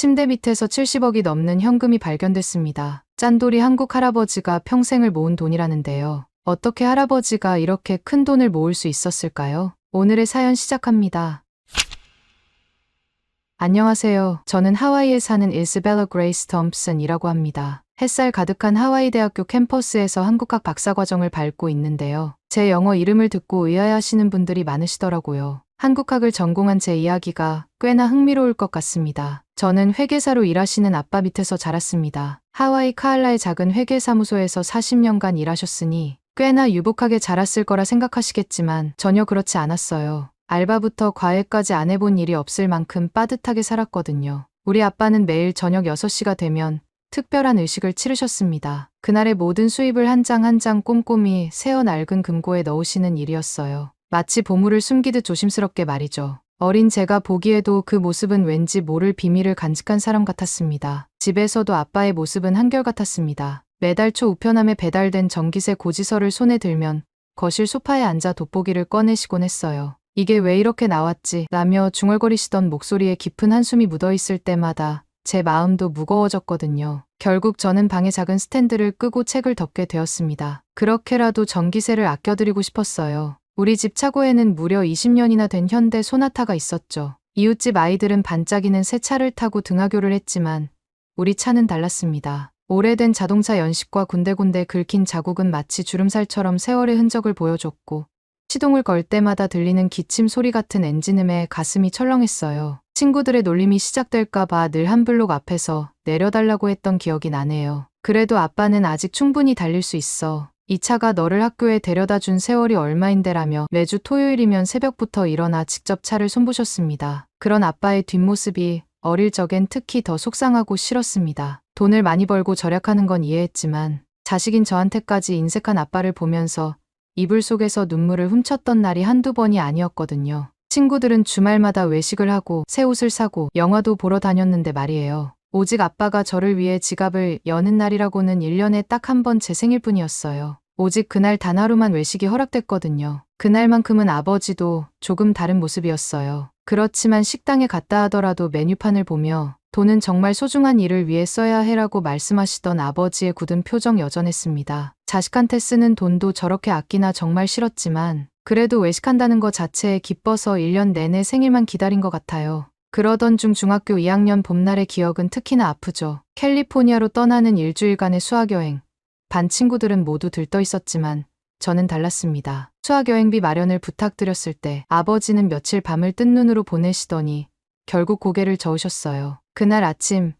침대 밑에서 70억이 넘는 현금이 발견됐습니다. 짠돌이 한국 할아버지가 평생을 모은 돈이라는데요. 어떻게 할아버지가 이렇게 큰 돈을 모을 수 있었을까요? 오늘의 사연 시작합니다. 안녕하세요. 저는 하와이에 사는 일스벨라 그레이스 톰슨이라고 합니다. 햇살 가득한 하와이 대학교 캠퍼스에서 한국학 박사과정을 밟고 있는데요. 제 영어 이름을 듣고 의아해하시는 분들이 많으시더라고요. 한국학을 전공한 제 이야기가 꽤나 흥미로울 것 같습니다. 저는 회계사로 일하시는 아빠 밑에서 자랐습니다. 하와이 카알라의 작은 회계사무소에서 40년간 일하셨으니 꽤나 유복하게 자랐을 거라 생각하시겠지만 전혀 그렇지 않았어요. 알바부터 과외까지 안 해본 일이 없을 만큼 빠듯하게 살았거든요. 우리 아빠는 매일 저녁 6시가 되면 특별한 의식을 치르셨습니다. 그날의 모든 수입을 한 장 한 장 꼼꼼히 세어 낡은 금고에 넣으시는 일이었어요. 마치 보물을 숨기듯 조심스럽게 말이죠. 어린 제가 보기에도 그 모습은 왠지 모를 비밀을 간직한 사람 같았습니다. 집에서도 아빠의 모습은 한결같았습니다. 매달 초 우편함에 배달된 전기세 고지서를 손에 들면 거실 소파에 앉아 돋보기를 꺼내시곤 했어요. 이게 왜 이렇게 나왔지? 라며 중얼거리시던 목소리에 깊은 한숨이 묻어있을 때마다 제 마음도 무거워졌거든요. 결국 저는 방에 작은 스탠드를 끄고 책을 덮게 되었습니다. 그렇게라도 전기세를 아껴드리고 싶었어요. 우리 집 차고에는 무려 20년이나 된 현대 소나타가 있었죠. 이웃집 아이들은 반짝이는 새 차를 타고 등하교를 했지만 우리 차는 달랐습니다. 오래된 자동차 연식과 군데군데 긁힌 자국은 마치 주름살처럼 세월의 흔적을 보여줬고 시동을 걸 때마다 들리는 기침 소리 같은 엔진음에 가슴이 철렁했어요. 친구들의 놀림이 시작될까봐 늘 한 블록 앞에서 내려달라고 했던 기억이 나네요. 그래도 아빠는 아직 충분히 달릴 수 있어. 이 차가 너를 학교에 데려다 준 세월이 얼마인데라며 매주 토요일이면 새벽부터 일어나 직접 차를 손보셨습니다. 그런 아빠의 뒷모습이 어릴 적엔 특히 더 속상하고 싫었습니다. 돈을 많이 벌고 절약하는 건 이해했지만 자식인 저한테까지 인색한 아빠를 보면서 이불 속에서 눈물을 훔쳤던 날이 한두 번이 아니었거든요. 친구들은 주말마다 외식을 하고 새 옷을 사고 영화도 보러 다녔는데 말이에요. 오직 아빠가 저를 위해 지갑을 여는 날이라고는 1년에 딱 한 번 제 생일뿐이었어요. 오직 그날 단 하루만 외식이 허락됐거든요. 그날만큼은 아버지도 조금 다른 모습이었어요. 그렇지만 식당에 갔다 하더라도 메뉴판을 보며 돈은 정말 소중한 일을 위해 써야 해라고 말씀하시던 아버지의 굳은 표정 여전했습니다. 자식한테 쓰는 돈도 저렇게 아끼나 정말 싫었지만 그래도 외식한다는 것 자체에 기뻐서 1년 내내 생일만 기다린 것 같아요. 그러던 중 중학교 2학년 봄날의 기억은 특히나 아프죠. 캘리포니아로 떠나는 일주일간의 수학여행. 반 친구들은 모두 들떠 있었지만 저는 달랐습니다. 수학여행비 마련을 부탁드렸을 때 아버지는 며칠 밤을 뜬 눈으로 보내시더니 결국 고개를 저으셨어요. 그날 아침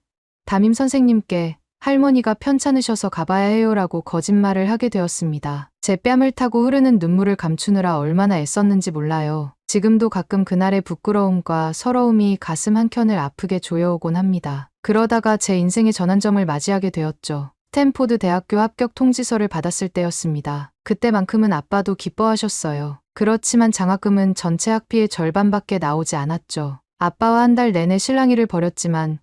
담임 선생님께 할머니가 편찮으셔서 가봐야 해요라고 거짓말을 하게 되었습니다. 제 뺨을 타고 흐르는 눈물을 감추느라 얼마나 애썼는지 몰라요. 지금도 가끔 그날의 부끄러움과 서러움이 가슴 한켠을 아프게 조여오곤 합니다. 그러다가 제 인생의 전환점을 맞이하게 되었죠. 스탠포드 대학교 합격 통지서를 받았을 때였습니다. 그때만큼은 아빠도 기뻐하셨어요. 그렇지만 장학금은 전체 학비의 절반밖에 나오지 않았죠. 아빠와 한 달 내내 실랑이를 벌였지만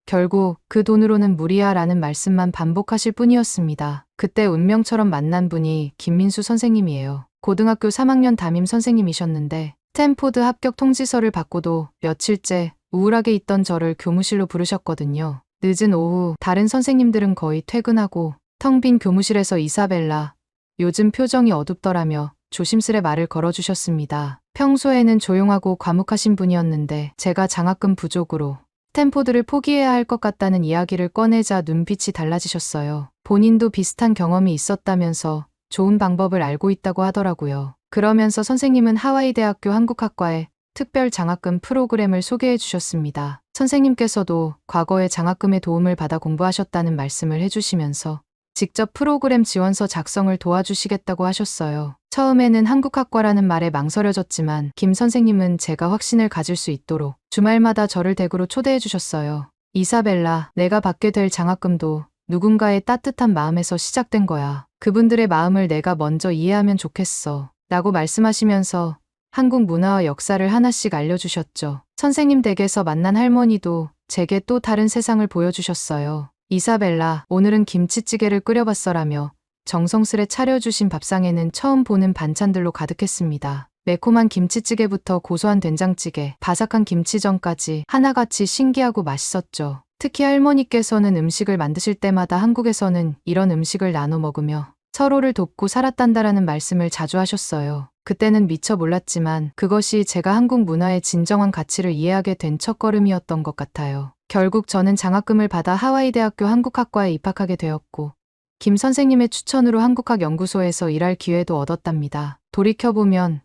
결국 그 돈으로는 무리야라는 말씀만 반복하실 뿐이었습니다. 그때 운명처럼 만난 분이 김민수 선생님이에요. 고등학교 3학년 담임 선생님이셨는데 스탠포드 합격 통지서를 받고도 며칠째 우울하게 있던 저를 교무실로 부르셨거든요. 늦은 오후 다른 선생님들은 거의 퇴근하고 텅 빈 교무실에서 이사벨라, 요즘 표정이 어둡더라며 조심스레 말을 걸어주셨습니다. 평소에는 조용하고 과묵하신 분이었는데 제가 장학금 부족으로 스탠포드를 포기해야 할 것 같다는 이야기를 꺼내자 눈빛이 달라지셨어요. 본인도 비슷한 경험이 있었다면서 좋은 방법을 알고 있다고 하더라고요. 그러면서 선생님은 하와이 대학교 한국학과에 특별 장학금 프로그램을 소개해 주셨습니다. 선생님께서도 과거에 장학금의 도움을 받아 공부하셨다는 말씀을 해주시면서 직접 프로그램 지원서 작성을 도와주시겠다고 하셨어요. 처음에는 한국학과라는 말에 망설여졌지만 김 선생님은 제가 확신을 가질 수 있도록 주말마다 저를 댁으로 초대해 주셨어요. 이사벨라, 내가 받게 될 장학금도 누군가의 따뜻한 마음에서 시작된 거야. 그분들의 마음을 내가 먼저 이해하면 좋겠어. 라고 말씀하시면서 한국 문화와 역사를 하나씩 알려주셨죠. 선생님 댁에서 만난 할머니도 제게 또 다른 세상을 보여주셨어요. 이사벨라, 오늘은 김치찌개를 끓여봤어라며 정성스레 차려주신 밥상에는 처음 보는 반찬들로 가득했습니다. 매콤한 김치찌개부터 고소한 된장찌개, 바삭한 김치전까지 하나같이 신기하고 맛있었죠. 특히 할머니께서는 음식을 만드실 때마다 한국에서는 이런 음식을 나눠 먹으며 서로를 돕고 살았단다라는 말씀을 자주 하셨어요. 그때는 미처 몰랐지만 그것이 제가 한국 문화의 진정한 가치를 이해하게 된 첫걸음이었던 것 같아요. 결국 저는 장학금을 받아 하와이 대학교 한국학과에 입학하게 되었고 김 선생님의 추천으로 한국학연구소에서 일할 기회도 얻었답니다. 돌이켜보면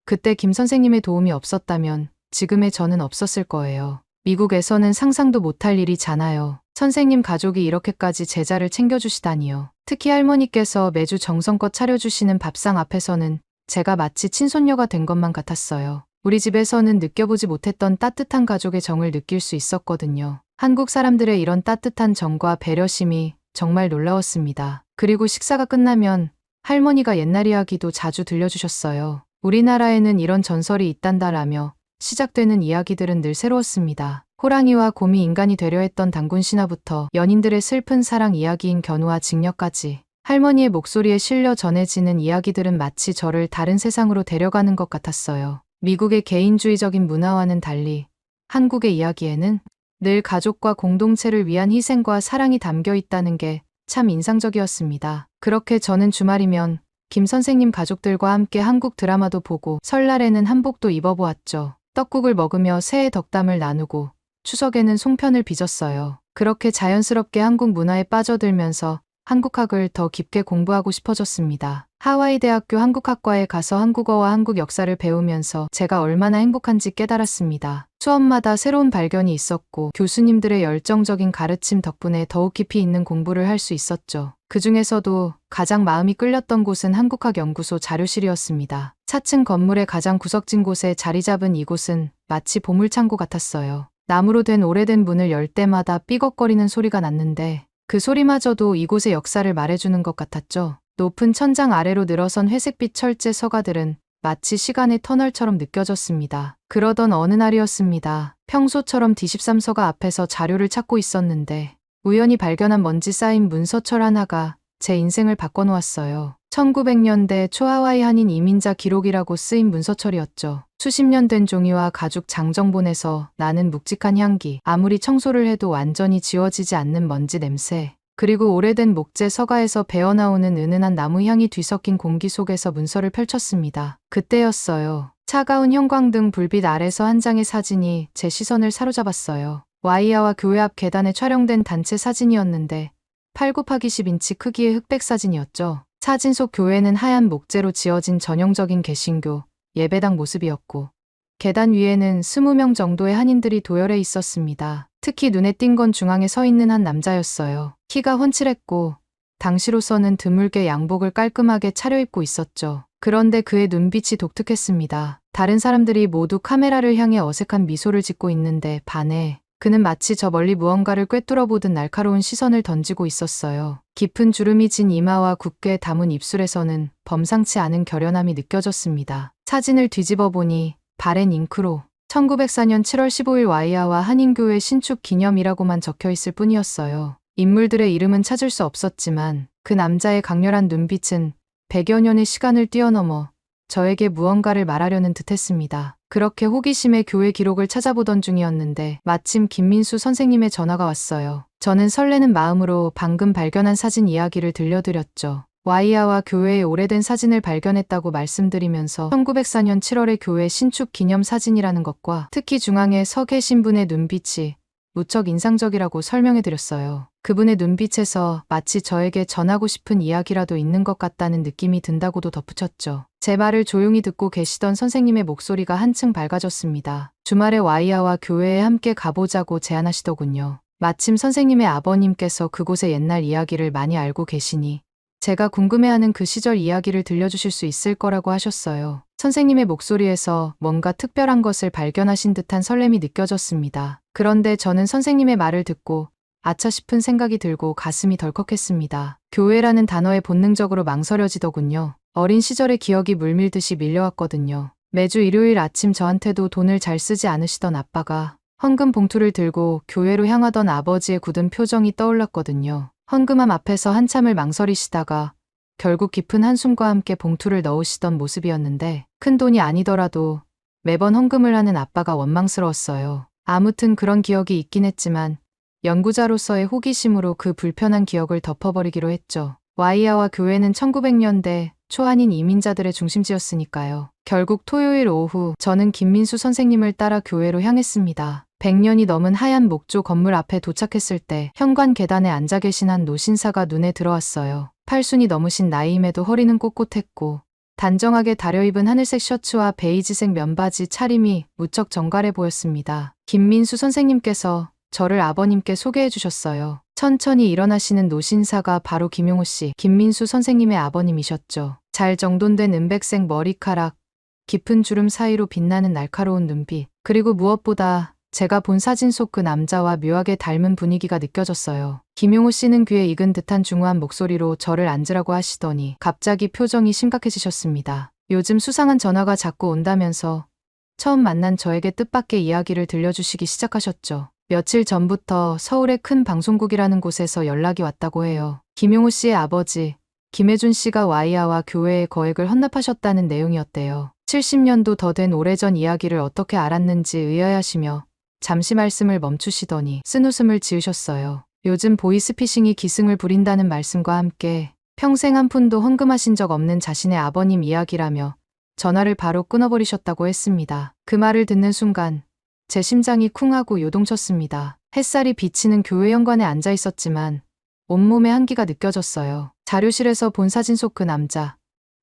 그때 김 선생님의 도움이 없었다면 지금의 저는 없었을 거예요. 미국에서는 상상도 못할 일이잖아요. 선생님 가족이 이렇게까지 제자를 챙겨주시다니요. 특히 할머니께서 매주 정성껏 차려주시는 밥상 앞에서는 제가 마치 친손녀가 된 것만 같았어요. 우리 집에서는 느껴보지 못했던 따뜻한 가족의 정을 느낄 수 있었거든요. 한국 사람들의 이런 따뜻한 정과 배려심이 정말 놀라웠습니다. 그리고 식사가 끝나면 할머니가 옛날 이야기도 자주 들려주셨어요. 우리나라에는 이런 전설이 있단다라며 시작되는 이야기들은 늘 새로웠습니다. 호랑이와 곰이 인간이 되려 했던 단군 신화부터 연인들의 슬픈 사랑 이야기인 견우와 직녀까지 할머니의 목소리에 실려 전해지는 이야기들은 마치 저를 다른 세상으로 데려가는 것 같았어요. 미국의 개인주의적인 문화와는 달리 한국의 이야기에는 늘 가족과 공동체를 위한 희생과 사랑이 담겨 있다는 게 참 인상적이었습니다. 그렇게 저는 주말이면 김 선생님 가족들과 함께 한국 드라마도 보고 설날에는 한복도 입어보았죠. 떡국을 먹으며 새해 덕담을 나누고 추석에는 송편을 빚었어요. 그렇게 자연스럽게 한국 문화에 빠져들면서 한국학을 더 깊게 공부하고 싶어졌습니다. 하와이 대학교 한국학과에 가서 한국어와 한국 역사를 배우면서 제가 얼마나 행복한지 깨달았습니다. 수업마다 새로운 발견이 있었고 교수님들의 열정적인 가르침 덕분에 더욱 깊이 있는 공부를 할 수 있었죠. 그 중에서도 가장 마음이 끌렸던 곳은 한국학연구소 자료실이었습니다. 차층 건물의 가장 구석진 곳에 자리 잡은 이곳은 마치 보물창고 같았어요. 나무로 된 오래된 문을 열 때마다 삐걱거리는 소리가 났는데 그 소리마저도 이곳의 역사를 말해주는 것 같았죠. 높은 천장 아래로 늘어선 회색빛 철제 서가들은 마치 시간의 터널처럼 느껴졌습니다. 그러던 어느 날이었습니다. 평소처럼 D13서가 앞에서 자료를 찾고 있었는데 우연히 발견한 먼지 쌓인 문서철 하나가 제 인생을 바꿔놓았어요. 1900년대 초하와이 한인 이민자 기록이라고 쓰인 문서철이었죠. 수십 년 된 종이와 가죽 장정본에서 나는 묵직한 향기, 아무리 청소를 해도 완전히 지워지지 않는 먼지 냄새, 그리고 오래된 목재 서가에서 배어나오는 은은한 나무 향이 뒤섞인 공기 속에서 문서를 펼쳤습니다. 그때였어요. 차가운 형광등 불빛 아래서 한 장의 사진이 제 시선을 사로잡았어요. 와이야와 교회 앞 계단에 촬영된 단체 사진이었는데 8x10인치 크기의 흑백 사진이었죠. 사진 속 교회는 하얀 목재로 지어진 전형적인 개신교, 예배당 모습이었고 계단 위에는 20명 정도의 한인들이 도열해 있었습니다. 특히 눈에 띈 건 중앙에 서 있는 한 남자였어요. 키가 훤칠했고 당시로서는 드물게 양복을 깔끔하게 차려입고 있었죠. 그런데 그의 눈빛이 독특했습니다. 다른 사람들이 모두 카메라를 향해 어색한 미소를 짓고 있는데 반해 그는 마치 저 멀리 무언가를 꿰뚫어보듯 날카로운 시선을 던지고 있었어요. 깊은 주름이 진 이마와 굳게 담은 입술에서는 범상치 않은 결연함이 느껴졌습니다. 사진을 뒤집어 보니 발엔 잉크로 1904년 7월 15일 와이야와 한인교회 신축 기념이라고만 적혀 있을 뿐이었어요. 인물들의 이름은 찾을 수 없었지만 그 남자의 강렬한 눈빛은 100여 년의 시간을 뛰어넘어 저에게 무언가를 말하려는 듯했습니다. 그렇게 호기심에 교회 기록을 찾아보던 중이었는데 마침 김민수 선생님의 전화가 왔어요. 저는 설레는 마음으로 방금 발견한 사진 이야기를 들려드렸죠. 와이야와 교회의 오래된 사진을 발견했다고 말씀드리면서 1904년 7월의 교회 신축 기념 사진이라는 것과 특히 중앙에 서 계신 분의 눈빛이 무척 인상적이라고 설명해드렸어요. 그분의 눈빛에서 마치 저에게 전하고 싶은 이야기라도 있는 것 같다는 느낌이 든다고도 덧붙였죠. 제 말을 조용히 듣고 계시던 선생님의 목소리가 한층 밝아졌습니다. 주말에 와이야와 교회에 함께 가보자고 제안하시더군요. 마침 선생님의 아버님께서 그곳의 옛날 이야기를 많이 알고 계시니 제가 궁금해하는 그 시절 이야기를 들려주실 수 있을 거라고 하셨어요. 선생님의 목소리에서 뭔가 특별한 것을 발견하신 듯한 설렘이 느껴졌습니다. 그런데 저는 선생님의 말을 듣고 아차 싶은 생각이 들고 가슴이 덜컥했습니다. 교회라는 단어에 본능적으로 망설여지더군요. 어린 시절의 기억이 물밀듯이 밀려왔거든요. 매주 일요일 아침 저한테도 돈을 잘 쓰지 않으시던 아빠가 헌금 봉투를 들고 교회로 향하던 아버지의 굳은 표정이 떠올랐거든요. 헌금함 앞에서 한참을 망설이시다가 결국 깊은 한숨과 함께 봉투를 넣으시던 모습이었는데 큰 돈이 아니더라도 매번 헌금을 하는 아빠가 원망스러웠어요. 아무튼 그런 기억이 있긴 했지만 연구자로서의 호기심으로 그 불편한 기억을 덮어버리기로 했죠. 와이아와 교회는 1900년대 초한인 이민자들의 중심지였으니까요. 결국 토요일 오후 저는 김민수 선생님을 따라 교회로 향했습니다. 100년이 넘은 하얀 목조 건물 앞에 도착했을 때 현관 계단에 앉아 계신 한 노신사가 눈에 들어왔어요. 팔순이 넘으신 나이임에도 허리는 꼿꼿했고 단정하게 다려입은 하늘색 셔츠와 베이지색 면바지 차림이 무척 정갈해 보였습니다. 김민수 선생님께서 저를 아버님께 소개해 주셨어요. 천천히 일어나시는 노신사가 바로 김용호 씨, 김민수 선생님의 아버님이셨죠. 잘 정돈된 은백색 머리카락, 깊은 주름 사이로 빛나는 날카로운 눈빛, 그리고 무엇보다 제가 본 사진 속 그 남자와 묘하게 닮은 분위기가 느껴졌어요. 김용호 씨는 귀에 익은 듯한 중후한 목소리로 저를 앉으라고 하시더니 갑자기 표정이 심각해지셨습니다. 요즘 수상한 전화가 자꾸 온다면서 처음 만난 저에게 뜻밖의 이야기를 들려주시기 시작하셨죠. 며칠 전부터 서울의 큰 방송국이라는 곳에서 연락이 왔다고 해요. 김용호 씨의 아버지 김혜준 씨가 와이아와 교회에 거액을 헌납하셨다는 내용이었대요. 70년도 더 된 오래전 이야기를 어떻게 알았는지 의아해하시며 잠시 말씀을 멈추시더니 쓴웃음을 지으셨어요. 요즘 보이스피싱이 기승을 부린다는 말씀과 함께 평생 한 푼도 헌금하신 적 없는 자신의 아버님 이야기라며 전화를 바로 끊어버리셨다고 했습니다. 그 말을 듣는 순간 제 심장이 쿵하고 요동쳤습니다. 햇살이 비치는 교회 현관에 앉아 있었지만 온몸에 한기가 느껴졌어요. 자료실에서 본 사진 속 그 남자,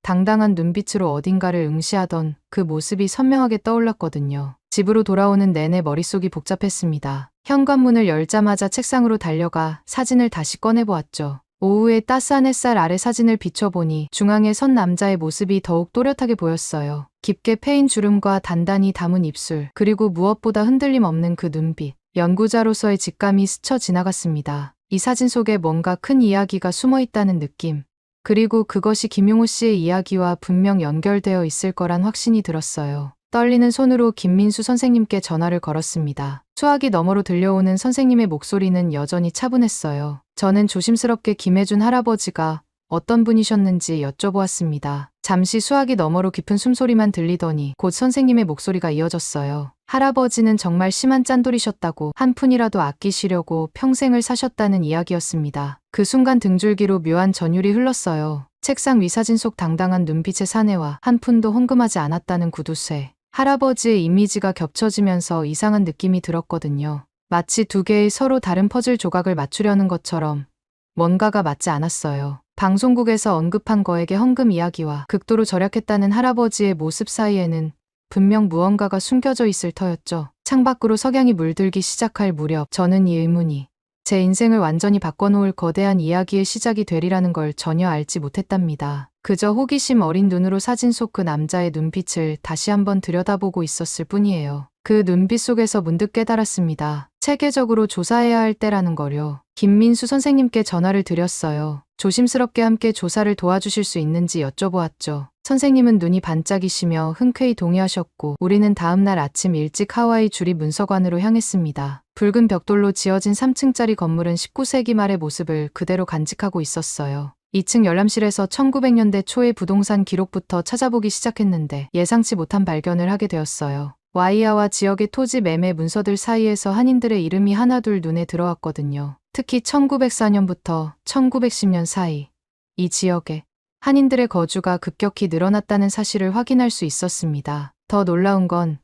당당한 눈빛으로 어딘가를 응시하던 그 모습이 선명하게 떠올랐거든요. 집으로 돌아오는 내내 머릿속이 복잡했습니다. 현관문을 열자마자 책상으로 달려가 사진을 다시 꺼내보았죠. 오후에 따스한 햇살 아래 사진을 비춰보니 중앙에 선 남자의 모습이 더욱 또렷하게 보였어요. 깊게 패인 주름과 단단히 담은 입술, 그리고 무엇보다 흔들림 없는 그 눈빛. 연구자로서의 직감이 스쳐 지나갔습니다. 이 사진 속에 뭔가 큰 이야기가 숨어 있다는 느낌. 그리고 그것이 김용호 씨의 이야기와 분명 연결되어 있을 거란 확신이 들었어요. 떨리는 손으로 김민수 선생님께 전화를 걸었습니다. 수화기 너머로 들려오는 선생님의 목소리는 여전히 차분했어요. 저는 조심스럽게 김혜준 할아버지가 어떤 분이셨는지 여쭤보았습니다. 잠시 수화기 너머로 깊은 숨소리만 들리더니 곧 선생님의 목소리가 이어졌어요. 할아버지는 정말 심한 짠돌이셨다고 한 푼이라도 아끼시려고 평생을 사셨다는 이야기였습니다. 그 순간 등줄기로 묘한 전율이 흘렀어요. 책상 위 사진 속 당당한 눈빛의 사내와 한 푼도 헌금하지 않았다는 구두쇠. 할아버지의 이미지가 겹쳐지면서 이상한 느낌이 들었거든요. 마치 두 개의 서로 다른 퍼즐 조각을 맞추려는 것처럼 뭔가가 맞지 않았어요. 방송국에서 언급한 거액의 헌금 이야기와 극도로 절약했다는 할아버지의 모습 사이에는 분명 무언가가 숨겨져 있을 터였죠. 창밖으로 석양이 물들기 시작할 무렵 저는 이 의문이 제 인생을 완전히 바꿔놓을 거대한 이야기의 시작이 되리라는 걸 전혀 알지 못했답니다. 그저 호기심 어린 눈으로 사진 속 그 남자의 눈빛을 다시 한번 들여다보고 있었을 뿐이에요. 그 눈빛 속에서 문득 깨달았습니다. 체계적으로 조사해야 할 때라는 거요. 김민수 선생님께 전화를 드렸어요. 조심스럽게 함께 조사를 도와주실 수 있는지 여쭤보았죠. 선생님은 눈이 반짝이시며 흔쾌히 동의하셨고 우리는 다음날 아침 일찍 하와이 주립 문서관으로 향했습니다. 붉은 벽돌로 지어진 3층짜리 건물은 19세기 말의 모습을 그대로 간직하고 있었어요. 2층 열람실에서 1900년대 초의 부동산 기록부터 찾아보기 시작했는데 예상치 못한 발견을 하게 되었어요. 와이아와 지역의 토지 매매 문서들 사이에서 한인들의 이름이 하나둘 눈에 들어왔거든요. 특히 1904년부터 1910년 사이 이 지역에 한인들의 거주가 급격히 늘어났다는 사실을 확인할 수 있었습니다. 더 놀라운 건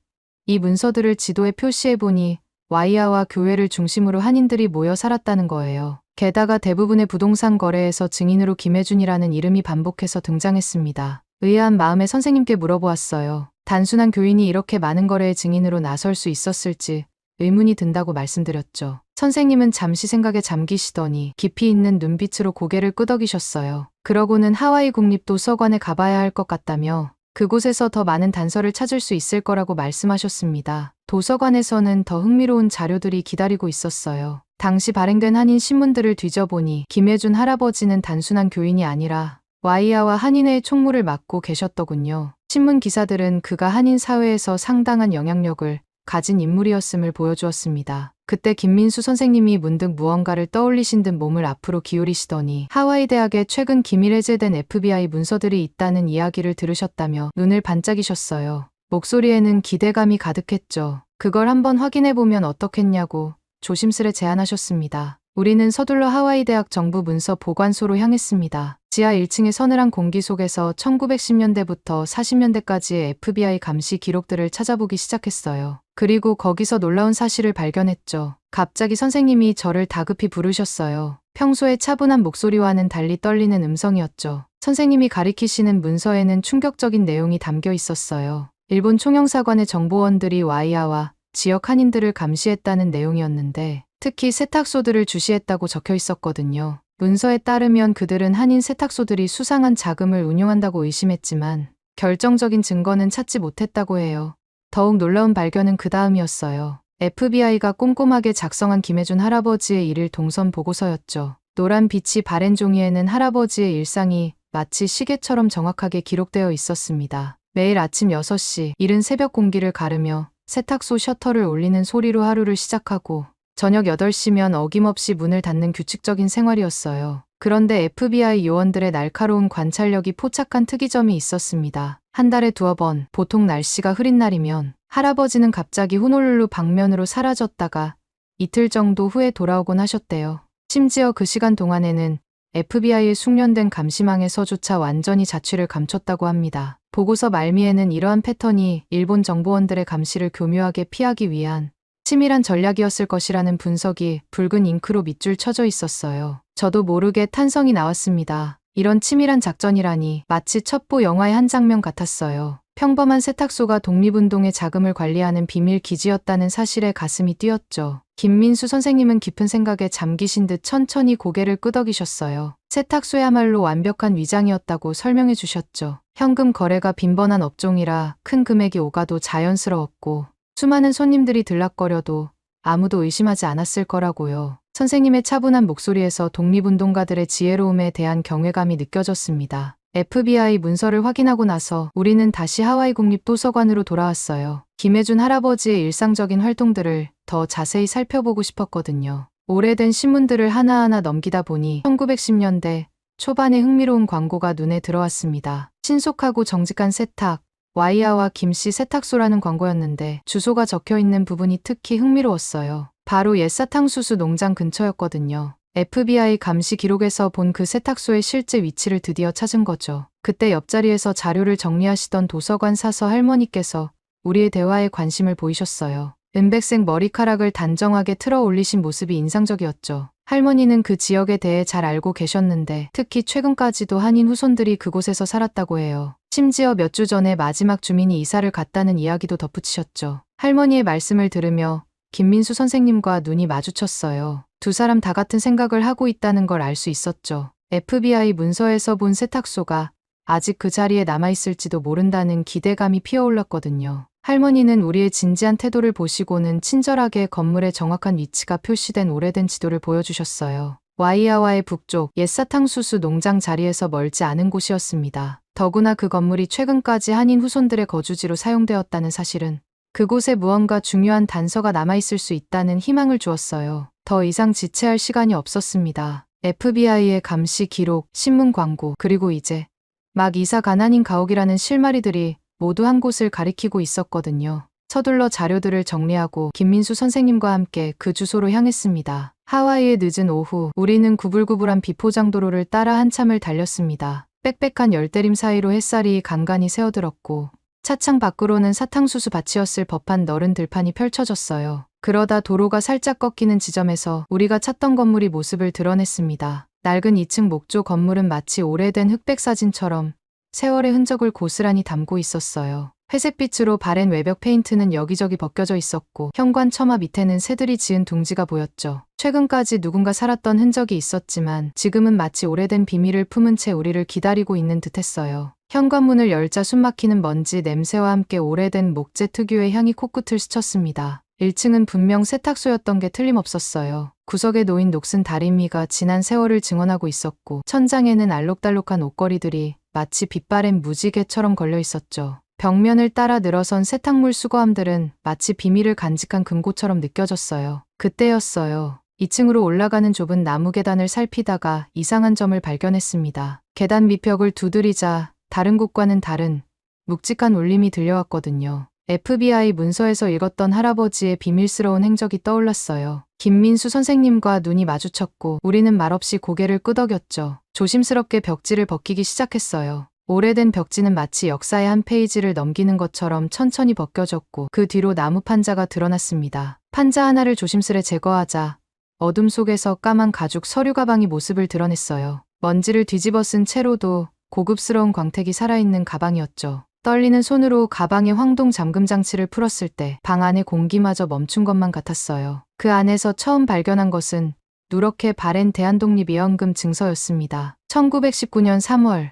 이 문서들을 지도에 표시해보니 와이아와 교회를 중심으로 한인들이 모여 살았다는 거예요. 게다가 대부분의 부동산 거래에서 증인으로 김혜준이라는 이름이 반복해서 등장했습니다. 의아한 마음에 선생님께 물어보았어요. 단순한 교인이 이렇게 많은 거래의 증인으로 나설 수 있었을지 의문이 든다고 말씀드렸죠. 선생님은 잠시 생각에 잠기시더니 깊이 있는 눈빛으로 고개를 끄덕이셨어요. 그러고는 하와이 국립도서관에 가봐야 할 것 같다며 그곳에서 더 많은 단서를 찾을 수 있을 거라고 말씀하셨습니다. 도서관에서는 더 흥미로운 자료들이 기다리고 있었어요. 당시 발행된 한인 신문들을 뒤져보니 김혜준 할아버지는 단순한 교인이 아니라 와이아와 한인회의 총무를 맡고 계셨더군요. 신문 기사들은 그가 한인 사회에서 상당한 영향력을 가진 인물이었음을 보여주었습니다. 그때 김민수 선생님이 문득 무언가를 떠올리신 듯 몸을 앞으로 기울이시더니 하와이 대학에 최근 기밀 해제된 FBI 문서들이 있다는 이야기를 들으셨다며 눈을 반짝이셨어요. 목소리에는 기대감이 가득했죠. 그걸 한번 확인해보면 어떻겠냐고 조심스레 제안하셨습니다. 우리는 서둘러 하와이 대학 정부 문서 보관소로 향했습니다. 지하 1층의 서늘한 공기 속에서 1910년대부터 40년대까지의 FBI 감시 기록들을 찾아보기 시작했어요. 그리고 거기서 놀라운 사실을 발견했죠. 갑자기 선생님이 저를 다급히 부르셨어요. 평소의 차분한 목소리와는 달리 떨리는 음성이었죠. 선생님이 가리키시는 문서에는 충격적인 내용이 담겨 있었어요. 일본 총영사관의 정보원들이 와이아와 지역 한인들을 감시했다는 내용이었는데 특히 세탁소들을 주시했다고 적혀 있었거든요. 문서에 따르면 그들은 한인 세탁소들이 수상한 자금을 운용한다고 의심했지만 결정적인 증거는 찾지 못했다고 해요. 더욱 놀라운 발견은 그 다음이었어요. FBI가 꼼꼼하게 작성한 김혜준 할아버지의 일일 동선 보고서였죠. 노란 빛이 바랜 종이에는 할아버지의 일상이 마치 시계처럼 정확하게 기록되어 있었습니다. 매일 아침 6시 이른 새벽 공기를 가르며 세탁소 셔터를 울리는 소리로 하루를 시작하고 저녁 8시면 어김없이 문을 닫는 규칙적인 생활이었어요. 그런데 FBI 요원들의 날카로운 관찰력이 포착한 특이점이 있었습니다. 한 달에 2번, 보통 날씨가 흐린 날이면 할아버지는 갑자기 호놀룰루 방면으로 사라졌다가 이틀 정도 후에 돌아오곤 하셨대요. 심지어 그 시간 동안에는 FBI의 숙련된 감시망에서조차 완전히 자취를 감췄다고 합니다. 보고서 말미에는 이러한 패턴이 일본 정보원들의 감시를 교묘하게 피하기 위한 치밀한 전략이었을 것이라는 분석이 붉은 잉크로 밑줄 쳐져 있었어요. 저도 모르게 탄성이 나왔습니다. 이런 치밀한 작전이라니 마치 첩보 영화의 한 장면 같았어요. 평범한 세탁소가 독립운동의 자금을 관리하는 비밀 기지였다는 사실에 가슴이 뛰었죠. 김민수 선생님은 깊은 생각에 잠기신 듯 천천히 고개를 끄덕이셨어요. 세탁소야말로 완벽한 위장이었다고 설명해 주셨죠. 현금 거래가 빈번한 업종이라 큰 금액이 오가도 자연스러웠고 수많은 손님들이 들락거려도 아무도 의심하지 않았을 거라고요. 선생님의 차분한 목소리에서 독립운동가들의 지혜로움에 대한 경외감이 느껴졌습니다. FBI 문서를 확인하고 나서 우리는 다시 하와이 국립도서관으로 돌아왔어요. 김혜준 할아버지의 일상적인 활동들을 더 자세히 살펴보고 싶었거든요. 오래된 신문들을 하나하나 넘기다 보니 1910년대 초반의 흥미로운 광고가 눈에 들어왔습니다. 신속하고 정직한 세탁, 와이아와 김씨 세탁소라는 광고였는데 주소가 적혀있는 부분이 특히 흥미로웠어요. 바로 옛 사탕수수 농장 근처였거든요. FBI 감시 기록에서 본 그 세탁소의 실제 위치를 드디어 찾은 거죠. 그때 옆자리에서 자료를 정리하시던 도서관 사서 할머니께서 우리의 대화에 관심을 보이셨어요. 은백색 머리카락을 단정하게 틀어 올리신 모습이 인상적이었죠. 할머니는 그 지역에 대해 잘 알고 계셨는데 특히 최근까지도 한인 후손들이 그곳에서 살았다고 해요. 심지어 몇 주 전에 마지막 주민이 이사를 갔다는 이야기도 덧붙이셨죠. 할머니의 말씀을 들으며 김민수 선생님과 눈이 마주쳤어요. 두 사람 다 같은 생각을 하고 있다는 걸 알 수 있었죠. FBI 문서에서 본 세탁소가 아직 그 자리에 남아있을지도 모른다는 기대감이 피어올랐거든요. 할머니는 우리의 진지한 태도를 보시고는 친절하게 건물의 정확한 위치가 표시된 오래된 지도를 보여주셨어요. 와이아와의 북쪽 옛 사탕수수 농장 자리에서 멀지 않은 곳이었습니다. 더구나 그 건물이 최근까지 한인 후손들의 거주지로 사용되었다는 사실은 그곳에 무언가 중요한 단서가 남아있을 수 있다는 희망을 주었어요. 더 이상 지체할 시간이 없었습니다. FBI의 감시 기록, 신문 광고, 그리고 이제 막 이사 간 한인 가옥이라는 실마리들이 모두 한 곳을 가리키고 있었거든요. 서둘러 자료들을 정리하고 김민수 선생님과 함께 그 주소로 향했습니다. 하와이의 늦은 오후, 우리는 구불구불한 비포장도로를 따라 한참을 달렸습니다. 빽빽한 열대림 사이로 햇살이 간간히 새어들었고 차창 밖으로는 사탕수수 밭이었을 법한 너른 들판이 펼쳐졌어요. 그러다 도로가 살짝 꺾이는 지점에서 우리가 찾던 건물이 모습을 드러냈습니다. 낡은 2층 목조 건물은 마치 오래된 흑백 사진처럼 세월의 흔적을 고스란히 담고 있었어요. 회색빛으로 바랜 외벽 페인트는 여기저기 벗겨져 있었고 현관 처마 밑에는 새들이 지은 둥지가 보였죠. 최근까지 누군가 살았던 흔적이 있었지만 지금은 마치 오래된 비밀을 품은 채 우리를 기다리고 있는 듯했어요. 현관문을 열자 숨막히는 먼지 냄새와 함께 오래된 목재 특유의 향이 코끝을 스쳤습니다. 1층은 분명 세탁소였던 게 틀림없었어요. 구석에 놓인 녹슨 다리미가 지난 세월을 증언하고 있었고 천장에는 알록달록한 옷걸이들이 마치 빛바랜 무지개처럼 걸려 있었죠. 벽면을 따라 늘어선 세탁물 수거함들은 마치 비밀을 간직한 금고처럼 느껴졌어요. 그때였어요. 2층으로 올라가는 좁은 나무 계단을 살피다가 이상한 점을 발견했습니다. 계단 밑벽을 두드리자 다른 곳과는 다른 묵직한 울림이 들려왔거든요. FBI 문서에서 읽었던 할아버지의 비밀스러운 행적이 떠올랐어요. 김민수 선생님과 눈이 마주쳤고 우리는 말없이 고개를 끄덕였죠. 조심스럽게 벽지를 벗기기 시작했어요. 오래된 벽지는 마치 역사의 한 페이지를 넘기는 것처럼 천천히 벗겨졌고 그 뒤로 나무 판자가 드러났습니다. 판자 하나를 조심스레 제거하자 어둠 속에서 까만 가죽 서류 가방이 모습을 드러냈어요. 먼지를 뒤집어 쓴 채로도 고급스러운 광택이 살아있는 가방이었죠. 떨리는 손으로 가방의 황동 잠금 장치를 풀었을 때 방 안의 공기마저 멈춘 것만 같았어요. 그 안에서 처음 발견한 것은 누렇게 바랜 대한독립위헌금 증서였습니다. 1919년 3월,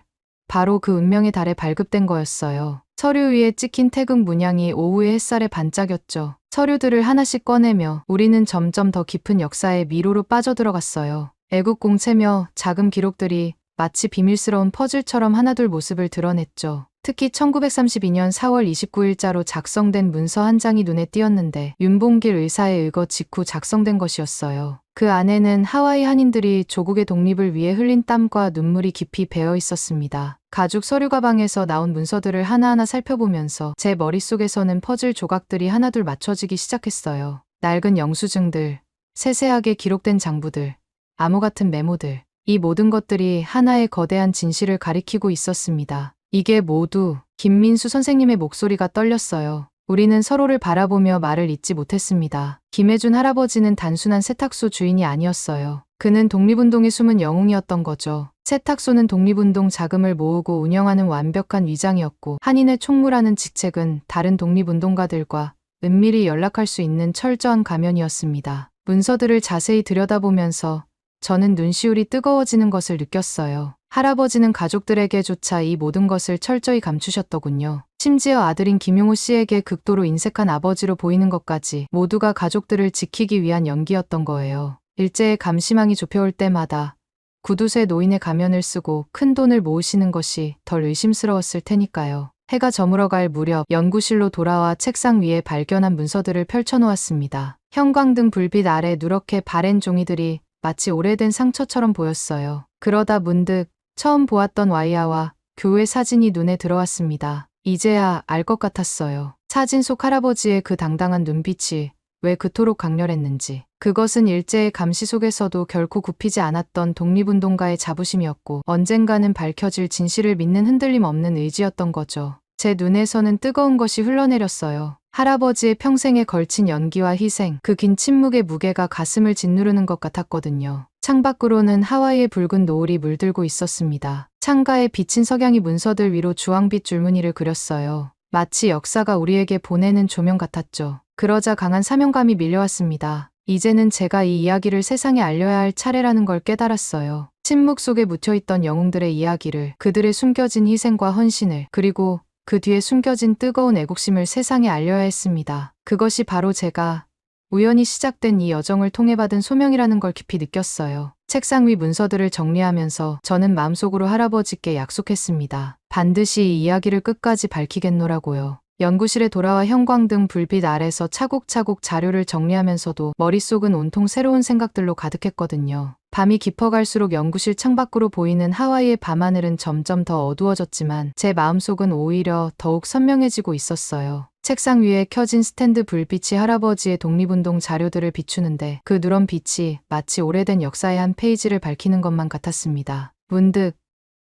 바로 그 운명의 달에 발급된 거였어요. 서류 위에 찍힌 태극 문양이 오후의 햇살에 반짝였죠. 서류들을 하나씩 꺼내며 우리는 점점 더 깊은 역사의 미로로 빠져들어갔어요. 애국 공채며 작은 기록들이 마치 비밀스러운 퍼즐처럼 하나둘 모습을 드러냈죠. 특히 1932년 4월 29일자로 작성된 문서 한 장이 눈에 띄었는데 윤봉길 의사의 의거 직후 작성된 것이었어요. 그 안에는 하와이 한인들이 조국의 독립을 위해 흘린 땀과 눈물이 깊이 배어 있었습니다. 가죽 서류 가방에서 나온 문서들을 하나하나 살펴보면서 제 머릿속에서는 퍼즐 조각들이 하나둘 맞춰지기 시작했어요. 낡은 영수증들, 세세하게 기록된 장부들, 암호 같은 메모들, 이 모든 것들이 하나의 거대한 진실을 가리키고 있었습니다. 이게 모두 김민수 선생님의 목소리가 떨렸어요. 우리는 서로를 바라보며 말을 잇지 못했습니다. 김혜준 할아버지는 단순한 세탁소 주인이 아니었어요. 그는 독립운동의 숨은 영웅이었던 거죠. 세탁소는 독립운동 자금을 모으고 운영하는 완벽한 위장이었고 한인의 총무라는 직책은 다른 독립운동가들과 은밀히 연락할 수 있는 철저한 가면이었습니다. 문서들을 자세히 들여다보면서 저는 눈시울이 뜨거워지는 것을 느꼈어요. 할아버지는 가족들에게조차 이 모든 것을 철저히 감추셨더군요. 심지어 아들인 김용호 씨에게 극도로 인색한 아버지로 보이는 것까지 모두가 가족들을 지키기 위한 연기였던 거예요. 일제의 감시망이 좁혀올 때마다 구두쇠 노인의 가면을 쓰고 큰 돈을 모으시는 것이 덜 의심스러웠을 테니까요. 해가 저물어갈 무렵 연구실로 돌아와 책상 위에 발견한 문서들을 펼쳐놓았습니다. 형광등 불빛 아래 누렇게 바랜 종이들이 마치 오래된 상처처럼 보였어요. 그러다 문득 처음 보았던 와이아와 교회 사진이 눈에 들어왔습니다. 이제야 알 것 같았어요. 사진 속 할아버지의 그 당당한 눈빛이 왜 그토록 강렬했는지. 그것은 일제의 감시 속에서도 결코 굽히지 않았던 독립운동가의 자부심이었고 언젠가는 밝혀질 진실을 믿는 흔들림 없는 의지였던 거죠. 제 눈에서는 뜨거운 것이 흘러내렸어요. 할아버지의 평생에 걸친 연기와 희생, 그 긴 침묵의 무게가 가슴을 짓누르는 것 같았거든요. 창밖으로는 하와이의 붉은 노을이 물들고 있었습니다. 창가에 비친 석양이 문서들 위로 주황빛 줄무늬를 그렸어요. 마치 역사가 우리에게 보내는 조명 같았죠. 그러자 강한 사명감이 밀려왔습니다. 이제는 제가 이 이야기를 세상에 알려야 할 차례라는 걸 깨달았어요. 침묵 속에 묻혀있던 영웅들의 이야기를, 그들의 숨겨진 희생과 헌신을, 그리고 그 뒤에 숨겨진 뜨거운 애국심을 세상에 알려야 했습니다. 그것이 바로 제가 우연히 시작된 이 여정을 통해 받은 소명이라는 걸 깊이 느꼈어요. 책상 위 문서들을 정리하면서 저는 마음속으로 할아버지께 약속했습니다. 반드시 이 이야기를 끝까지 밝히겠노라고요. 연구실에 돌아와 형광등 불빛 아래서 차곡차곡 자료를 정리하면서도 머릿속은 온통 새로운 생각들로 가득했거든요. 밤이 깊어갈수록 연구실 창밖으로 보이는 하와이의 밤하늘은 점점 더 어두워졌지만 제 마음속은 오히려 더욱 선명해지고 있었어요. 책상 위에 켜진 스탠드 불빛이 할아버지의 독립운동 자료들을 비추는데 그 누런 빛이 마치 오래된 역사의 한 페이지를 밝히는 것만 같았습니다. 문득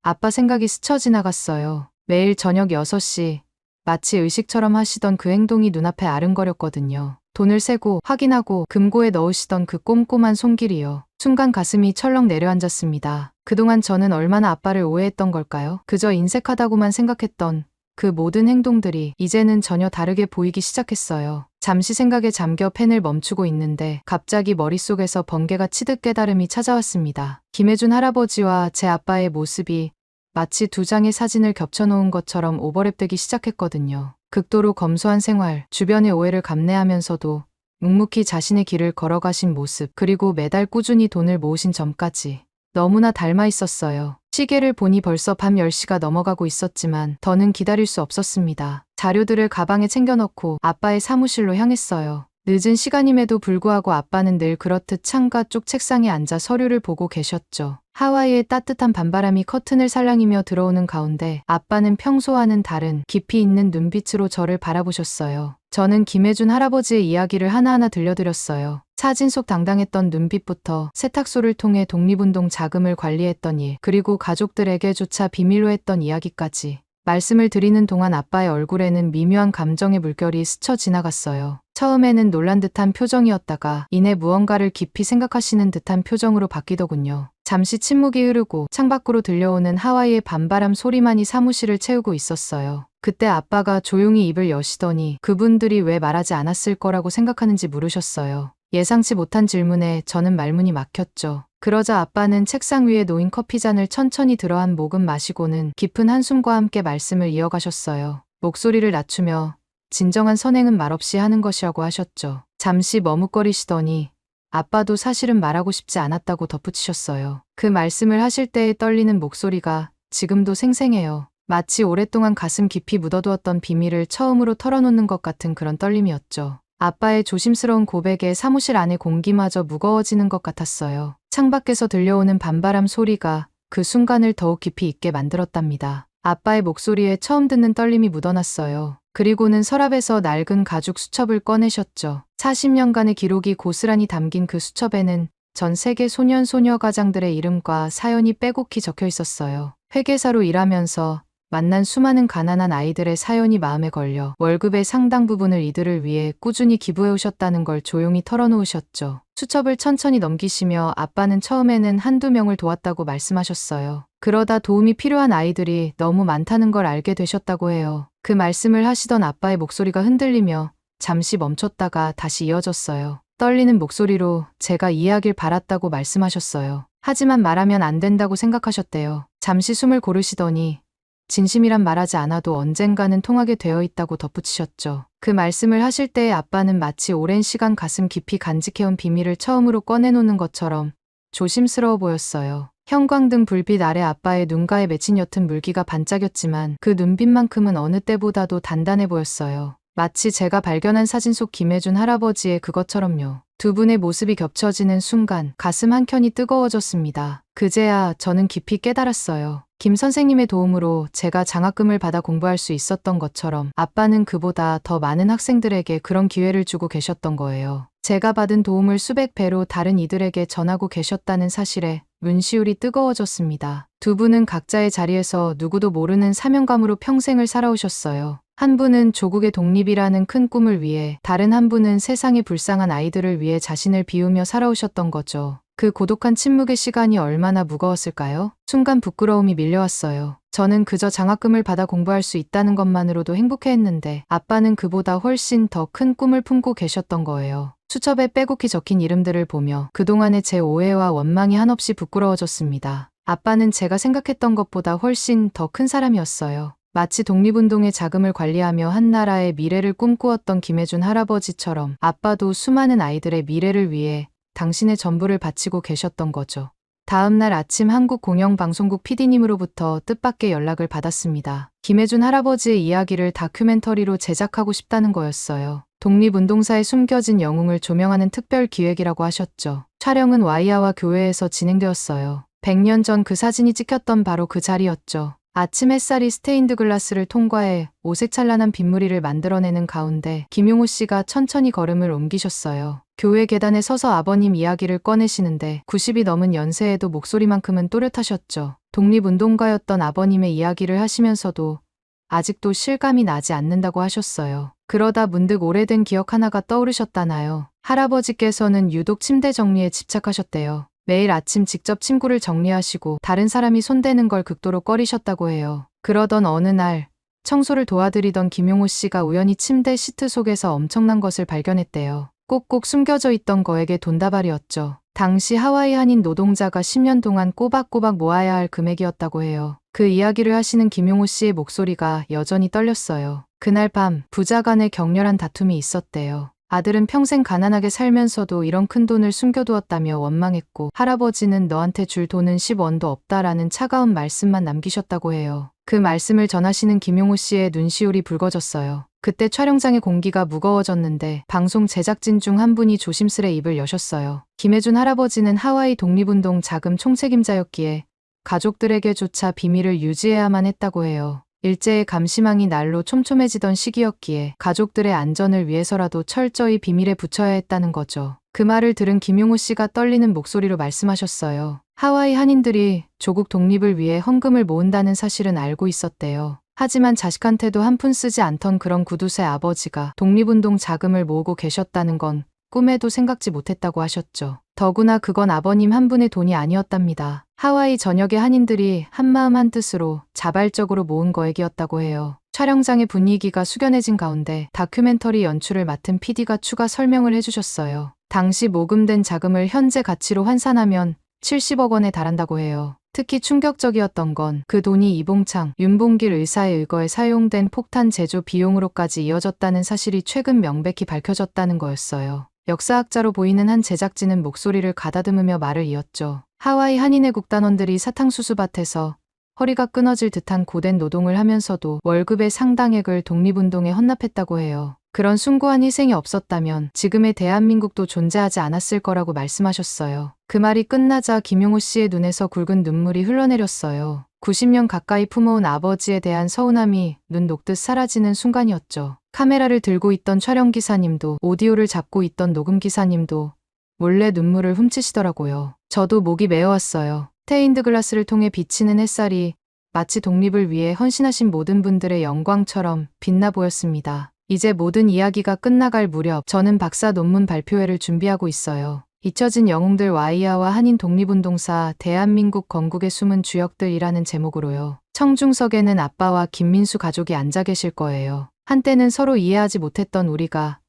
아빠 생각이 스쳐 지나갔어요. 매일 저녁 6시 마치 의식처럼 하시던 그 행동이 눈앞에 아른거렸거든요. 돈을 세고 확인하고 금고에 넣으시던 그 꼼꼼한 손길이요. 순간 가슴이 철렁 내려앉았습니다. 그동안 저는 얼마나 아빠를 오해했던 걸까요? 그저 인색하다고만 생각했던 그 모든 행동들이 이제는 전혀 다르게 보이기 시작했어요. 잠시 생각에 잠겨 펜을 멈추고 있는데 갑자기 머릿속에서 번개가 치듯 깨달음이 찾아왔습니다. 김혜준 할아버지와 제 아빠의 모습이 마치 두 장의 사진을 겹쳐놓은 것처럼 오버랩되기 시작했거든요. 극도로 검소한 생활, 주변의 오해를 감내하면서도 묵묵히 자신의 길을 걸어가신 모습, 그리고 매달 꾸준히 돈을 모으신 점까지 너무나 닮아 있었어요. 시계를 보니 벌써 밤 10시가 넘어가고 있었지만 더는 기다릴 수 없었습니다. 자료들을 가방에 챙겨 넣고 아빠의 사무실로 향했어요. 늦은 시간임에도 불구하고 아빠는 늘 그렇듯 창가 쪽 책상에 앉아 서류를 보고 계셨죠. 하와이의 따뜻한 밤바람이 커튼을 살랑이며 들어오는 가운데 아빠는 평소와는 다른 깊이 있는 눈빛으로 저를 바라보셨어요. 저는 김혜준 할아버지의 이야기를 하나하나 들려드렸어요. 사진 속 당당했던 눈빛부터 세탁소를 통해 독립운동 자금을 관리했던 일, 그리고 가족들에게조차 비밀로 했던 이야기까지. 말씀을 드리는 동안 아빠의 얼굴에는 미묘한 감정의 물결이 스쳐 지나갔어요. 처음에는 놀란 듯한 표정이었다가 이내 무언가를 깊이 생각하시는 듯한 표정으로 바뀌더군요. 잠시 침묵이 흐르고 창밖으로 들려오는 하와이의 밤바람 소리만이 사무실을 채우고 있었어요. 그때 아빠가 조용히 입을 여시더니 그분들이 왜 말하지 않았을 거라고 생각하는지 물으셨어요. 예상치 못한 질문에 저는 말문이 막혔죠. 그러자 아빠는 책상 위에 놓인 커피잔을 천천히 들어한 모금 마시고는 깊은 한숨과 함께 말씀을 이어가셨어요. 목소리를 낮추며 진정한 선행은 말없이 하는 것이라고 하셨죠. 잠시 머뭇거리시더니 아빠도 사실은 말하고 싶지 않았다고 덧붙이셨어요. 그 말씀을 하실 때의 떨리는 목소리가 지금도 생생해요. 마치 오랫동안 가슴 깊이 묻어두었던 비밀을 처음으로 털어놓는 것 같은 그런 떨림이었죠. 아빠의 조심스러운 고백에 사무실 안의 공기마저 무거워지는 것 같았어요. 창밖에서 들려오는 밤바람 소리가 그 순간을 더욱 깊이 있게 만들었답니다. 아빠의 목소리에 처음 듣는 떨림이 묻어났어요. 그리고는 서랍에서 낡은 가죽 수첩을 꺼내셨죠. 40년간의 기록이 고스란히 담긴 그 수첩에는 전 세계 소년 소녀가장들의 이름과 사연이 빼곡히 적혀 있었어요. 회계사로 일하면서 만난 수많은 가난한 아이들의 사연이 마음에 걸려 월급의 상당 부분을 이들을 위해 꾸준히 기부해 오셨다는 걸 조용히 털어놓으셨죠. 수첩을 천천히 넘기시며 아빠는 처음에는 한두 명을 도왔다고 말씀하셨어요. 그러다 도움이 필요한 아이들이 너무 많다는 걸 알게 되셨다고 해요. 그 말씀을 하시던 아빠의 목소리가 흔들리며 잠시 멈췄다가 다시 이어졌어요. 떨리는 목소리로 제가 이해하길 바랐다고 말씀하셨어요. 하지만 말하면 안 된다고 생각하셨대요. 잠시 숨을 고르시더니 진심이란 말하지 않아도 언젠가는 통하게 되어 있다고 덧붙이셨죠. 그 말씀을 하실 때의 아빠는 마치 오랜 시간 가슴 깊이 간직해온 비밀을 처음으로 꺼내놓는 것처럼 조심스러워 보였어요. 형광등 불빛 아래 아빠의 눈가에 맺힌 옅은 물기가 반짝였지만 그 눈빛만큼은 어느 때보다도 단단해 보였어요. 마치 제가 발견한 사진 속 김혜준 할아버지의 그것처럼요. 두 분의 모습이 겹쳐지는 순간 가슴 한켠이 뜨거워졌습니다. 그제야 저는 깊이 깨달았어요. 김 선생님의 도움으로 제가 장학금을 받아 공부할 수 있었던 것처럼 아빠는 그보다 더 많은 학생들에게 그런 기회를 주고 계셨던 거예요. 제가 받은 도움을 수백 배로 다른 이들에게 전하고 계셨다는 사실에 눈시울이 뜨거워졌습니다. 두 분은 각자의 자리에서 누구도 모르는 사명감으로 평생을 살아오셨어요. 한 분은 조국의 독립이라는 큰 꿈을 위해, 다른 한 분은 세상의 불쌍한 아이들을 위해 자신을 비우며 살아오셨던 거죠. 그 고독한 침묵의 시간이 얼마나 무거웠을까요? 순간 부끄러움이 밀려왔어요. 저는 그저 장학금을 받아 공부할 수 있다는 것만으로도 행복해했는데 아빠는 그보다 훨씬 더 큰 꿈을 품고 계셨던 거예요. 수첩에 빼곡히 적힌 이름들을 보며 그동안의 제 오해와 원망이 한없이 부끄러워졌습니다. 아빠는 제가 생각했던 것보다 훨씬 더 큰 사람이었어요. 마치 독립운동의 자금을 관리하며 한 나라의 미래를 꿈꾸었던 김혜준 할아버지처럼 아빠도 수많은 아이들의 미래를 위해 당신의 전부를 바치고 계셨던 거죠. 다음 날 아침 한국공영방송국 PD님으로부터 뜻밖의 연락을 받았습니다. 김혜준 할아버지의 이야기를 다큐멘터리로 제작하고 싶다는 거였어요. 독립운동사의 숨겨진 영웅을 조명하는 특별 기획이라고 하셨죠. 촬영은 와이아와 교회에서 진행되었어요. 100년 전 그 사진이 찍혔던 바로 그 자리였죠. 아침 햇살이 스테인드 글라스를 통과해 오색찬란한 빗무리를 만들어내는 가운데 김용호 씨가 천천히 걸음을 옮기셨어요. 교회 계단에 서서 아버님 이야기를 꺼내시는데 90이 넘은 연세에도 목소리만큼은 또렷하셨죠. 독립운동가였던 아버님의 이야기를 하시면서도 아직도 실감이 나지 않는다고 하셨어요. 그러다 문득 오래된 기억 하나가 떠오르셨다나요. 할아버지께서는 유독 침대 정리에 집착하셨대요. 매일 아침 직접 침구를 정리하시고 다른 사람이 손대는 걸 극도로 꺼리셨다고 해요. 그러던 어느 날 청소를 도와드리던 김용호 씨가 우연히 침대 시트 속에서 엄청난 것을 발견했대요. 꼭꼭 숨겨져 있던 거액의 돈다발이었죠. 당시 하와이 한인 노동자가 10년 동안 꼬박꼬박 모아야 할 금액이었다고 해요. 그 이야기를 하시는 김용호 씨의 목소리가 여전히 떨렸어요. 그날 밤 부자 간의 격렬한 다툼이 있었대요. 아들은 평생 가난하게 살면서도 이런 큰 돈을 숨겨두었다며 원망했고 할아버지는 너한테 줄 돈은 10원도 없다라는 차가운 말씀만 남기셨다고 해요. 그 말씀을 전하시는 김용호 씨의 눈시울이 붉어졌어요. 그때 촬영장의 공기가 무거워졌는데 방송 제작진 중 한 분이 조심스레 입을 여셨어요. 김혜준 할아버지는 하와이 독립운동 자금 총책임자였기에 가족들에게조차 비밀을 유지해야만 했다고 해요. 일제의 감시망이 날로 촘촘해지던 시기였기에 가족들의 안전을 위해서라도 철저히 비밀에 붙여야 했다는 거죠. 그 말을 들은 김용호 씨가 떨리는 목소리로 말씀하셨어요. 하와이 한인들이 조국 독립을 위해 헌금을 모은다는 사실은 알고 있었대요. 하지만 자식한테도 한 푼 쓰지 않던 그런 구두쇠 아버지가 독립운동 자금을 모으고 계셨다는 건 꿈에도 생각지 못했다고 하셨죠. 더구나 그건 아버님 한 분의 돈이 아니었답니다. 하와이 전역의 한인들이 한마음 한뜻으로 자발적으로 모은 거액이었다고 해요. 촬영장의 분위기가 숙연해진 가운데 다큐멘터리 연출을 맡은 PD가 추가 설명을 해주셨어요. 당시 모금된 자금을 현재 가치로 환산하면 70억 원에 달한다고 해요. 특히 충격적이었던 건 그 돈이 이봉창, 윤봉길 의사의 의거에 사용된 폭탄 제조 비용으로까지 이어졌다는 사실이 최근 명백히 밝혀졌다는 거였어요. 역사학자로 보이는 한 제작진은 목소리를 가다듬으며 말을 이었죠. 하와이 한인의 국단원들이 사탕수수밭에서 허리가 끊어질 듯한 고된 노동을 하면서도 월급의 상당액을 독립운동에 헌납했다고 해요. 그런 숭고한 희생이 없었다면 지금의 대한민국도 존재하지 않았을 거라고 말씀하셨어요. 그 말이 끝나자 김용호 씨의 눈에서 굵은 눈물이 흘러내렸어요. 90년 가까이 품어온 아버지에 대한 서운함이 눈 녹듯 사라지는 순간이었죠. 카메라를 들고 있던 촬영기사님도 오디오를 잡고 있던 녹음기사님도 몰래 눈물을 훔치시더라고요. 저도 목이 메어왔어요. 스테인드 글라스를 통해 비치는 햇살이 마치 독립을 위해 헌신하신 모든 분들의 영광처럼 빛나 보였습니다. 이제 모든 이야기가 끝나갈 무렵 저는 박사 논문 발표회를 준비하고 있어요. 잊혀진 영웅들 와이아와 한인 독립운동사 대한민국 건국의 숨은 주역들이라는 제목으로요. 청중석에는 아빠와 김민수 가족이 앉아 계실 거예요. 한때는 서로 이해하지 못했던 우리가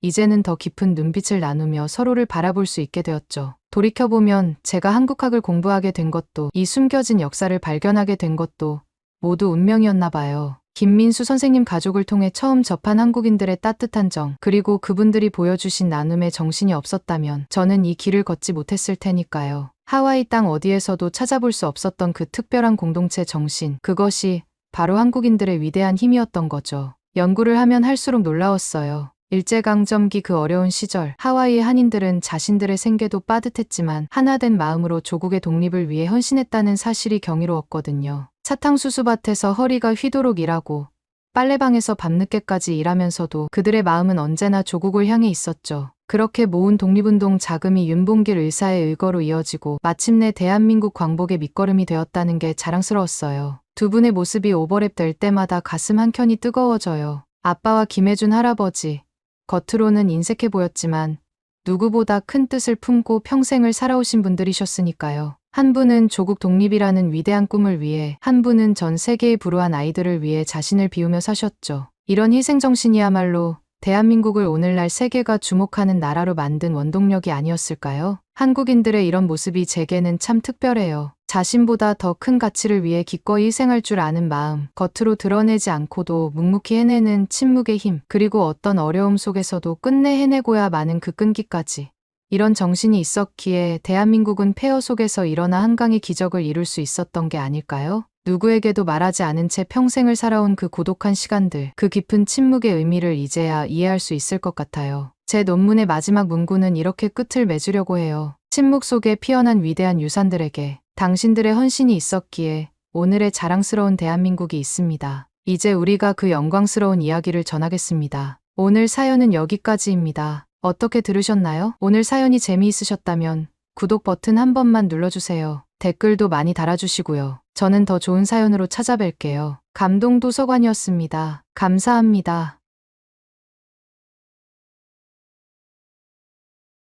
이제는 더 깊은 눈빛을 나누며 서로를 바라볼 수 있게 되었죠. 돌이켜보면 제가 한국학을 공부하게 된 것도 이 숨겨진 역사를 발견하게 된 것도 모두 운명이었나 봐요. 김민수 선생님 가족을 통해 처음 접한 한국인들의 따뜻한 정, 그리고 그분들이 보여주신 나눔의 정신이 없었다면 저는 이 길을 걷지 못했을 테니까요. 하와이 땅 어디에서도 찾아볼 수 없었던 그 특별한 공동체 정신, 그것이 바로 한국인들의 위대한 힘이었던 거죠. 연구를 하면 할수록 놀라웠어요. 일제강점기 그 어려운 시절 하와이의 한인들은 자신들의 생계도 빠듯했지만 하나된 마음으로 조국의 독립을 위해 헌신했다는 사실이 경이로웠거든요. 사탕수수밭에서 허리가 휘도록 일하고 빨래방에서 밤늦게까지 일하면서도 그들의 마음은 언제나 조국을 향해 있었죠. 그렇게 모은 독립운동 자금이 윤봉길 의사의 의거로 이어지고 마침내 대한민국 광복의 밑거름이 되었다는 게 자랑스러웠어요. 두 분의 모습이 오버랩 될 때마다 가슴 한켠이 뜨거워져요. 아빠와 김혜준 할아버지, 겉으로는 인색해 보였지만 누구보다 큰 뜻을 품고 평생을 살아오신 분들이셨으니까요. 한 분은 조국 독립이라는 위대한 꿈을 위해, 한 분은 전 세계의 불우한 아이들을 위해 자신을 비우며 사셨죠. 이런 희생정신이야말로 대한민국을 오늘날 세계가 주목하는 나라로 만든 원동력이 아니었을까요? 한국인들의 이런 모습이 제게는 참 특별해요. 자신보다 더 큰 가치를 위해 기꺼이 희생할 줄 아는 마음, 겉으로 드러내지 않고도 묵묵히 해내는 침묵의 힘, 그리고 어떤 어려움 속에서도 끝내 해내고야 마는 그 끈기까지. 이런 정신이 있었기에 대한민국은 폐허 속에서 일어나 한강의 기적을 이룰 수 있었던 게 아닐까요? 누구에게도 말하지 않은 채 평생을 살아온 그 고독한 시간들, 그 깊은 침묵의 의미를 이제야 이해할 수 있을 것 같아요. 제 논문의 마지막 문구는 이렇게 끝을 맺으려고 해요. 침묵 속에 피어난 위대한 유산들에게 당신들의 헌신이 있었기에 오늘의 자랑스러운 대한민국이 있습니다. 이제 우리가 그 영광스러운 이야기를 전하겠습니다. 오늘 사연은 여기까지입니다. 어떻게 들으셨나요? 오늘 사연이 재미있으셨다면 구독 버튼 한 번만 눌러주세요. 댓글도 많이 달아주시고요. 저는 더 좋은 사연으로 찾아뵐게요. 감동도서관이었습니다. 감사합니다.